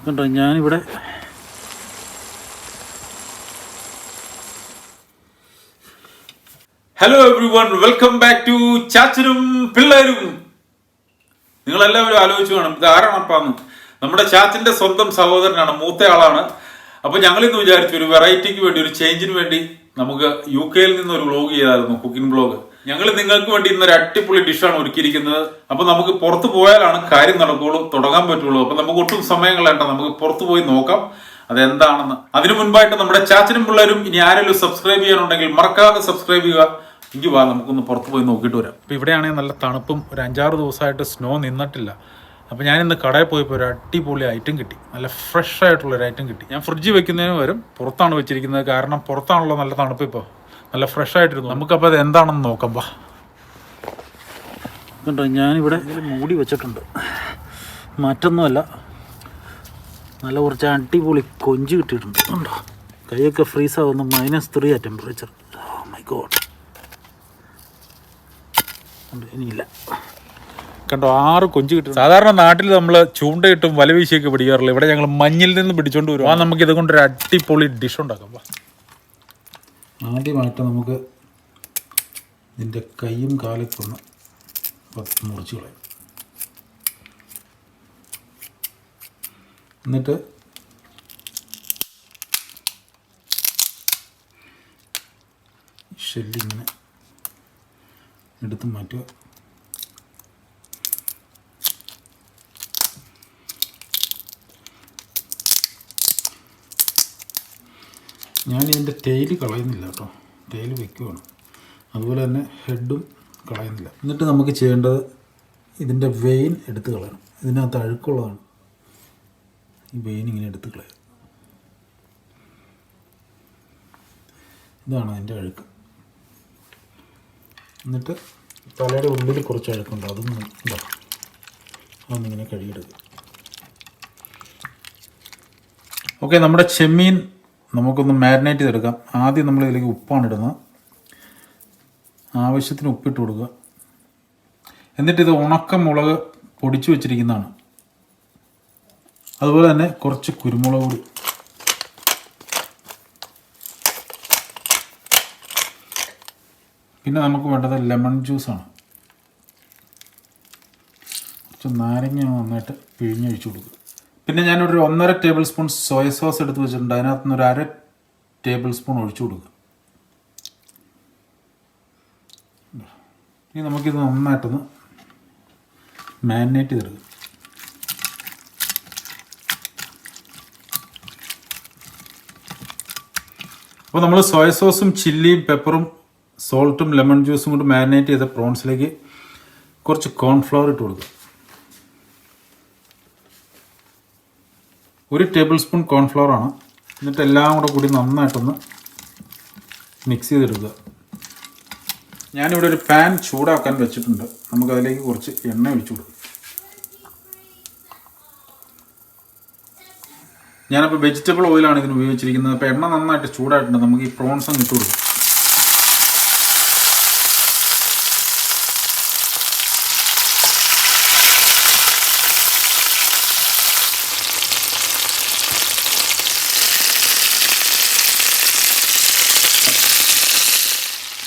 കണ്ടോ ഞാനിവിടെ hello everyone, welcome back to ചാച്ചനും പിള്ളേരും. നിങ്ങളെല്ലാവരും ആലോചിച്ചു കാണും ഇത് ആരാണപ്പാന്ന്. നമ്മുടെ ചാച്ചന്റെ സ്വന്തം സഹോദരനാണ്, മൂത്ത ആളാണ്. അപ്പൊ ഞങ്ങൾ ഇന്ന് വിചാരിച്ചു ഒരു വെറൈറ്റിക്ക് വേണ്ടി, ഒരു ചേഞ്ചിന് വേണ്ടി നമുക്ക് UK-യിൽ നിന്ന് ഒരു വ്ലോഗ് ചെയ്തായിരുന്നു, കുക്കിംഗ് വ്ലോഗ്. ഞങ്ങൾ നിങ്ങൾക്ക് വേണ്ടി ഇന്നൊരു അടിപൊളി ഡിഷാണ് ഒരുക്കിയിരിക്കുന്നത്. അപ്പൊ നമുക്ക് പുറത്ത് പോയാലാണ് കാര്യം നടക്കുകയുള്ളൂ, തുടങ്ങാൻ പറ്റുള്ളൂ. അപ്പൊ നമുക്ക് ഒട്ടും സമയം കളയണ്ട, നമുക്ക് പുറത്ത് പോയി നോക്കാം അതെന്താണെന്ന്. അതിനു മുൻപായിട്ട് നമ്മുടെ ചാച്ചനും പിള്ളേരും ഇനി ആരെങ്കിലും സബ്സ്ക്രൈബ് ചെയ്യാനുണ്ടെങ്കിൽ മറക്കാതെ സബ്സ്ക്രൈബ് ചെയ്യുക. എനിക്ക് വാ, നമുക്കൊന്ന് പുറത്ത് പോയി നോക്കിയിട്ട് വരാം. അപ്പോൾ ഇവിടെയാണെങ്കിൽ നല്ല തണുപ്പും, ഒരു 5-6 ദിവസമായിട്ട് സ്നോ നിന്നിട്ടില്ല. അപ്പോൾ ഞാനിന്ന് കടയിൽ പോയപ്പോൾ ഒരു അടിപൊളി ഐറ്റം കിട്ടി, നല്ല ഫ്രഷ് ആയിട്ടുള്ളൊരു ഐറ്റം കിട്ടി. ഞാൻ ഫ്രിഡ്ജിൽ വെക്കുന്നതിന് വരും പുറത്താണ് വെച്ചിരിക്കുന്നത്, കാരണം പുറത്താണല്ലോ നല്ല തണുപ്പ്. ഇപ്പോൾ നല്ല ഫ്രഷ് ആയിട്ടിരുന്നു. നമുക്കപ്പോൾ അത് എന്താണെന്ന് നോക്കാം. വാ. കണ്ടോ ഞാനിവിടെ മൂടി വെച്ചിട്ടുണ്ട്, മറ്റൊന്നുമല്ല, നല്ല കുറച്ച് അടിപൊളി കൊഞ്ച് കിട്ടിയിട്ടുണ്ട്. കണ്ടോ കൈയൊക്കെ ഫ്രീസ് ആവുന്നു, -3 ടെമ്പറേച്ചർ. Oh my God. ഇനിയില്ല. കണ്ടോ 6 കൊഞ്ച് കിട്ടും. സാധാരണ നാട്ടിൽ നമ്മൾ ചൂണ്ടയിട്ടും വല വീശിയൊക്കെ പിടിക്കാറില്ല, ഇവിടെ ഞങ്ങൾ മഞ്ഞിൽ നിന്ന് പിടിച്ചോണ്ട് വരും. നമുക്ക് ഇത് കൊണ്ടൊരു അടിപൊളി ഡിഷ് ഉണ്ടാക്കാം. ആദ്യമായിട്ട് നമുക്ക് ഇതിൻ്റെ കൈയും കാലൊക്കെ ഒന്ന് മുറിച്ച് കളയാം. എന്നിട്ട് ഷെല്ലിങ്ങനെ എടുത്ത് മാറ്റുക. ഞാനിതിൻ്റെ ടെയിൽ കളയുന്നില്ല കേട്ടോ, ടെയിൽ വെക്കുകയാണ്. അതുപോലെ തന്നെ ഹെഡും കളയുന്നില്ല. എന്നിട്ട് നമുക്ക് ചെയ്യേണ്ടത് ഇതിൻ്റെ വെയിൻ എടുത്ത് കളയണം. ഇതിനകത്ത് അഴുക്കുള്ളതാണ്, ഈ വെയിൻ ഇങ്ങനെ എടുത്ത് കളയാം. ഇതാണ് അതിൻ്റെ അഴുക്ക്. എന്നിട്ട് തലയുടെ ഉള്ളിൽ കുറച്ച് അഴുക്കുണ്ട്, അതൊന്നും ഉണ്ടാകും, അതൊന്നിങ്ങനെ കഴുകിയെടുക്കുക. ഓക്കെ, നമ്മുടെ ചെമ്മീൻ നമുക്കൊന്ന് മാരിനേറ്റ് ചെയ്തെടുക്കാം. ആദ്യം നമ്മൾ ഇതിലേക്ക് ഉപ്പാണ് ഇടുന്നത്, ആവശ്യത്തിന് ഉപ്പിട്ട് കൊടുക്കുക. എന്നിട്ടിത് ഉണക്കമുളക് പൊടിച്ചു വെച്ചിരിക്കുന്നതാണ്, അതുപോലെ തന്നെ കുറച്ച് കുരുമുളക് പൊടി, പിന്നെ നമുക്ക് വേണ്ടത് ലെമൺ ജ്യൂസാണ്. കുറച്ച് നാരങ്ങ നന്നായിട്ട് പിഴിഞ്ഞൊഴിച്ച് കൊടുക്കുക. പിന്നെ ഞാനൊരു 1.5 ടേബിൾ സ്പൂൺ സോയ സോസ് എടുത്ത് വെച്ചിട്ടുണ്ട്, അതിനകത്ത് നിന്ന് ഒരു 1/2 ടേബിൾ സ്പൂൺ ഒഴിച്ചു കൊടുക്കുക. ഇനി നമുക്കിത് നന്നായിട്ടൊന്ന് മാരിനേറ്റ് ചെയ്തെടുക്കുക. അപ്പോൾ നമ്മൾ സോയ സോസും ചില്ലിയും പെപ്പറും സോൾട്ടും ലെമൺ ജ്യൂസും കൊണ്ട് മാരിനേറ്റ് ചെയ്ത പ്രോൺസിലേക്ക് കുറച്ച് കോൺഫ്ലവർ ഇട്ട് കൊടുക്കുക. 1 ടേബിൾ സ്പൂൺ കോൺഫ്ലവർ ആണ്. എന്നിട്ട് എല്ലാം കൂടി നന്നായിട്ടൊന്ന് മിക്സ് ചെയ്തെടുക്കുക. ഞാനിവിടെ ഒരു പാൻ ചൂടാക്കാൻ വെച്ചിട്ടുണ്ട്, നമുക്കതിലേക്ക് കുറച്ച് എണ്ണ ഒഴിച്ചു കൊടുക്കുക. ഞാനപ്പോൾ വെജിറ്റബിൾ ഓയിലാണ് ഇതിന് ഉപയോഗിച്ചിരിക്കുന്നത്. അപ്പോൾ എണ്ണ നന്നായിട്ട് ചൂടായിട്ടുണ്ട്, നമുക്ക് ഈ പ്രോൺസ് അങ്ങ് ഇട്ട് കൊടുക്കും.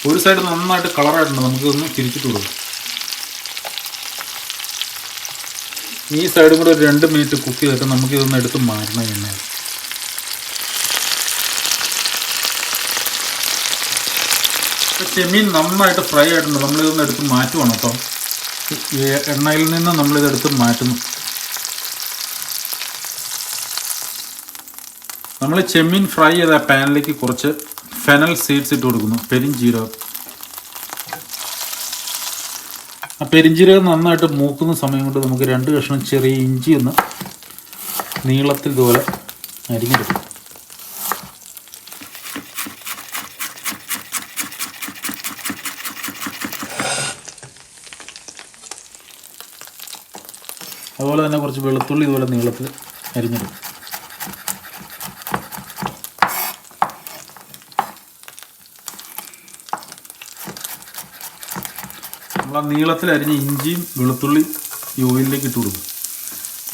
ഒരു സൈഡ് നന്നായിട്ട് കളറായിട്ടുണ്ട്, നമുക്കിതൊന്ന് തിരിച്ചിട്ട് കൊടുക്കാം. ഈ സൈഡും കൂടെ ഒരു 2 മിനിറ്റ് കുക്ക് ചെയ്തിട്ട് നമുക്കിതൊന്ന് എടുത്ത് മാറ്റണം. എണ്ണ ചെമ്മീൻ നന്നായിട്ട് ഫ്രൈ ആയിട്ടുണ്ട്, നമ്മളിതൊന്ന് എടുത്ത് മാറ്റുവാണ്. അപ്പം എണ്ണയിൽ നിന്ന് നമ്മളിതെടുത്ത് മാറ്റുന്നു. നമ്മൾ ചെമ്മീൻ ഫ്രൈ ചെയ്ത പാനിലേക്ക് കുറച്ച് ഫെനൽ സീഡ്സ് ഇട്ട് കൊടുക്കുന്നു, പെരിഞ്ജീരകം. ആ പെരിഞ്ജീരകം നന്നായിട്ട് മൂക്കുന്ന സമയം കൊണ്ട് നമുക്ക് 2 കഷ്ണം ചെറിയ ഇഞ്ചി ഒന്ന് നീളത്തിൽ ഇതുപോലെ അരിഞ്ഞെടുക്കും. അതുപോലെ തന്നെ കുറച്ച് വെളുത്തുള്ളി ഇതുപോലെ നീളത്തിൽ അരിഞ്ഞെടുക്കും. നമ്മൾ ആ നീളത്തിൽ അരിഞ്ഞ ഇഞ്ചിയും വെളുത്തുള്ളി ഈ ഓയിലിലേക്ക് ഇട്ട് കൊടുക്കും.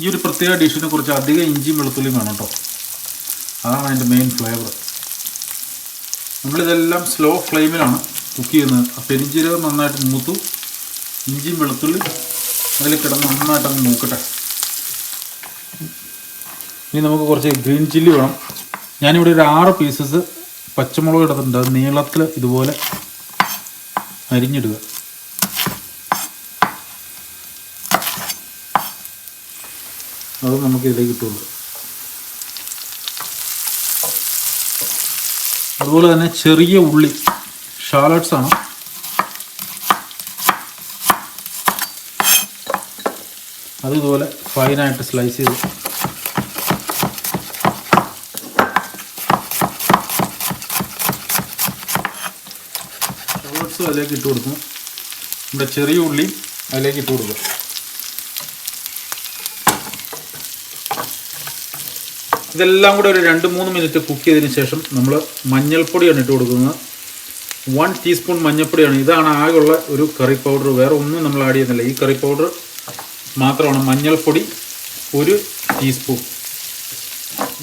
ഈ ഒരു പ്രത്യേക ഡിഷിനെ കുറിച്ച് അധികം ഇഞ്ചിയും വെളുത്തുള്ളിയും വേണം കേട്ടോ. അതാണ് അതിൻ്റെ മെയിൻ ഫ്ലേവർ. നമ്മളിതെല്ലാം സ്ലോ ഫ്ലെയിമിലാണ് കുക്ക് ചെയ്യുന്നത്. ആ പെരിഞ്ചീരകം നന്നായിട്ട് മൂത്തു, ഇഞ്ചിയും വെളുത്തുള്ളി അതിൽ കിടന്ന് നന്നായിട്ടങ്ങ് മൂക്കട്ടെ. ഇനി നമുക്ക് കുറച്ച് ഗ്രീൻ ചില്ലി വേണം. ഞാനിവിടെ ഒരു 6 പീസസ് പച്ചമുളക് ഇടുന്നുണ്ട്. അത് നീളത്തിൽ ഇതുപോലെ അരിഞ്ഞിടുക. അത് നമുക്ക് ഇതിലേക്ക് ഇട്ടുള്ളൂ. അതുപോലെ തന്നെ ചെറിയ ഉള്ളി, ഷാലറ്റ്സ് ആണ്, അതുപോലെ ഫൈനായിട്ട് സ്ലൈസ് ചെയ്ത് ഷാലറ്റ്സ് അതിലേക്ക് ഇട്ട് കൊടുക്കും. നമ്മുടെ ചെറിയ ഉള്ളി അതിലേക്ക് ഇട്ട് കൊടുക്കുക. ഇതെല്ലാം കൂടെ ഒരു 2-3 മിനിറ്റ് കുക്ക് ചെയ്തതിന് ശേഷം നമ്മൾ മഞ്ഞൾപ്പൊടിയാണ് ഇട്ട് കൊടുക്കുന്നത്. 1 ടീസ്പൂൺ മഞ്ഞൾപ്പൊടിയാണ്. ഇതാണ് ആകെയുള്ള ഒരു കറി പൗഡർ. വേറെ ഒന്നും നമ്മൾ ആഡ് ചെയ്യുന്നില്ല. ഈ കറി പൗഡർ മാത്രമാണ്. മഞ്ഞൾപ്പൊടി 1 ടീസ്പൂൺ.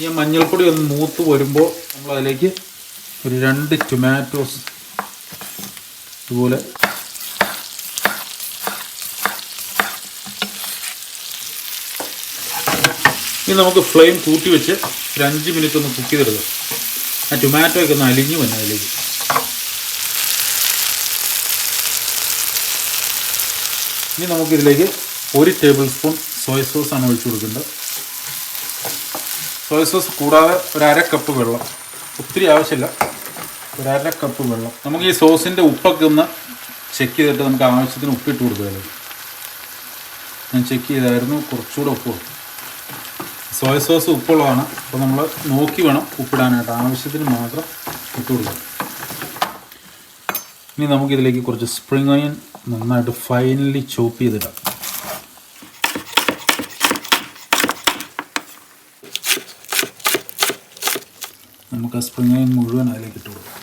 ഈ മഞ്ഞൾപ്പൊടി ഒന്ന് മൂത്ത് വരുമ്പോൾ നമ്മളതിലേക്ക് ഒരു 2 ടൊമാറ്റോസ് ഇതുപോലെ ഇനി നമുക്ക് ഫ്ലെയിം കൂട്ടി വെച്ച് ഒരു 5 മിനിറ്റ് ഒന്ന് കുക്ക് ചെയ്തെടുക്കുക. ആ ടൊമാറ്റോ ഒക്കെ ഒന്ന് അലിഞ്ഞു വന്നെ അതിലേക്ക്. ഇനി നമുക്കിതിലേക്ക് 1 ടേബിൾ സ്പൂൺ സോയ സോസാണ് ഒഴിച്ചു കൊടുക്കേണ്ടത്. സോയ സോസ് കൂടാതെ ഒരു 1/2 കപ്പ് വെള്ളം, ഒത്തിരി ആവശ്യമില്ല, ഒരു 1/2 കപ്പ് വെള്ളം. നമുക്ക് ഈ സോസിൻ്റെ ഉപ്പൊക്കെ ഒന്ന് ചെക്ക് ചെയ്തിട്ട് നമുക്ക് ആവശ്യത്തിന് ഉപ്പിട്ട് കൊടുക്കുക. ഞാൻ ചെക്ക് ചെയ്തായിരുന്നു, കുറച്ചുകൂടെ ഉപ്പ് കൊടുക്കും. സോയ സോസ് ഉപ്പുള്ളതാണ്, അപ്പോൾ നമ്മൾ നോക്കി വേണം ഉപ്പിടാനായിട്ട്. ആവശ്യത്തിന് മാത്രം ഇട്ട് കൊടുക്കുക. ഇനി നമുക്കിതിലേക്ക് കുറച്ച് സ്പ്രിംഗ് ഓണിയൻ നന്നായിട്ട് ഫൈനലി ചോപ്പ് ചെയ്തിടാം. നമുക്ക് ആ സ്പ്രിംഗ് ഓണിയൻ മുഴുവൻ അതിലേക്ക് ഇട്ട് കൊടുക്കാം.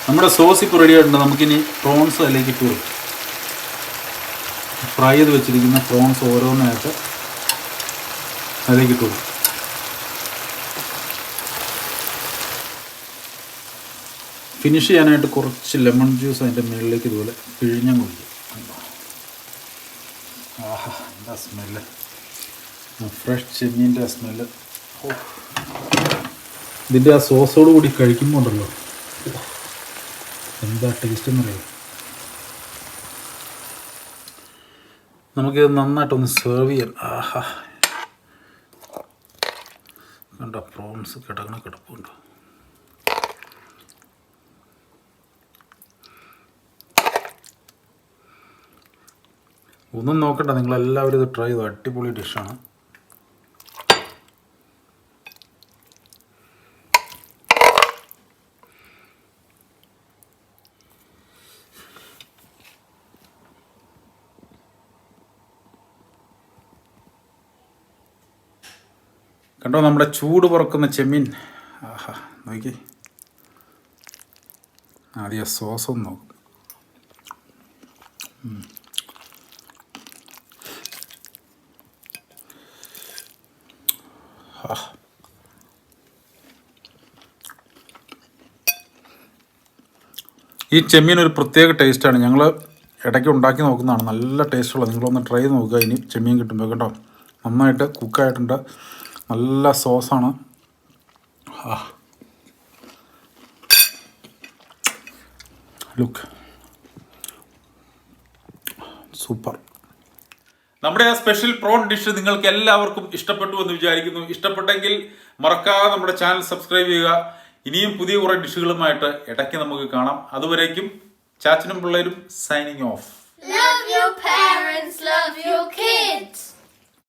നമ്മുടെ സോസ് ഇപ്പോൾ റെഡി ആയിട്ടുണ്ട്. നമുക്കിനി പ്രോൺസ് അതിലേക്ക് ഇട്ട് കൊടുക്കാം. ഫ്രൈ ചെയ്ത് വെച്ചിരിക്കുന്ന പ്രോൺസ് ഓരോന്നായിട്ട് അതിലേക്ക് ഇട്ട് കൊടുക്കും. ഫിനിഷ് ചെയ്യാനായിട്ട് കുറച്ച് ലെമൺ ജ്യൂസ് അതിൻ്റെ മുകളിലേക്ക് ഇതുപോലെ പിഴിഞ്ഞം കൊടുക്കും. ആഹാ, എന്താ സ്മെല്ല്! ഫ്രഷ് ചെമ്മീൻ്റെ ആ സ്മെല്ല്. ഇതിൻ്റെ ആ സോസോട് കൂടി കഴിക്കുമ്പോൾ ഉണ്ടല്ലോ, എന്താ ടേസ്റ്റ് എന്നറിയാം. നമുക്കിത് നന്നായിട്ടൊന്ന് സെർവ് ചെയ്യാം. ആഹാ, കണ്ടോ പ്രോൺസ് കിടപ്പുണ്ടോ. ഒന്നും നോക്കണ്ട, നിങ്ങളെല്ലാവരും ഇത് ട്രൈ ചെയ്തു. അടിപൊളി ഡിഷാണ്. കണ്ടോ നമ്മുടെ ചൂട് പുറക്കുന്ന ചെമ്മീൻ. ആഹാ, നോക്കി. ആദ്യം സോസ് ഒന്ന് നോക്കും. ഈ ചെമ്മീൻ ഒരു പ്രത്യേക ടേസ്റ്റാണ്. ഞങ്ങൾ ഇടയ്ക്ക് ഉണ്ടാക്കി നോക്കുന്നതാണ്. നല്ല ടേസ്റ്റുള്ള. നിങ്ങളൊന്ന് ട്രൈ ചെയ്ത് നോക്കുക ഇനി ചെമ്മീൻ കിട്ടുമ്പോൾ. കേട്ടോ, നന്നായിട്ട് കുക്കായിട്ടുണ്ട്. നല്ല സോസാണ്. Look super. നമ്മുടെ ആ സ്പെഷ്യൽ പ്രോൺ ഡിഷ് നിങ്ങൾക്ക് എല്ലാവർക്കും ഇഷ്ടപ്പെട്ടു എന്ന് വിചാരിക്കുന്നു. ഇഷ്ടപ്പെട്ടെങ്കിൽ മറക്കാതെ നമ്മുടെ ചാനൽ സബ്സ്ക്രൈബ് ചെയ്യുക. ഇനിയും പുതിയ കുറേ ഡിഷുകളുമായിട്ട് ഇടയ്ക്ക് നമുക്ക് കാണാം. അതുവരേക്കും ചാച്ചനും പിള്ളേരും signing off. Love your parents, love your kids.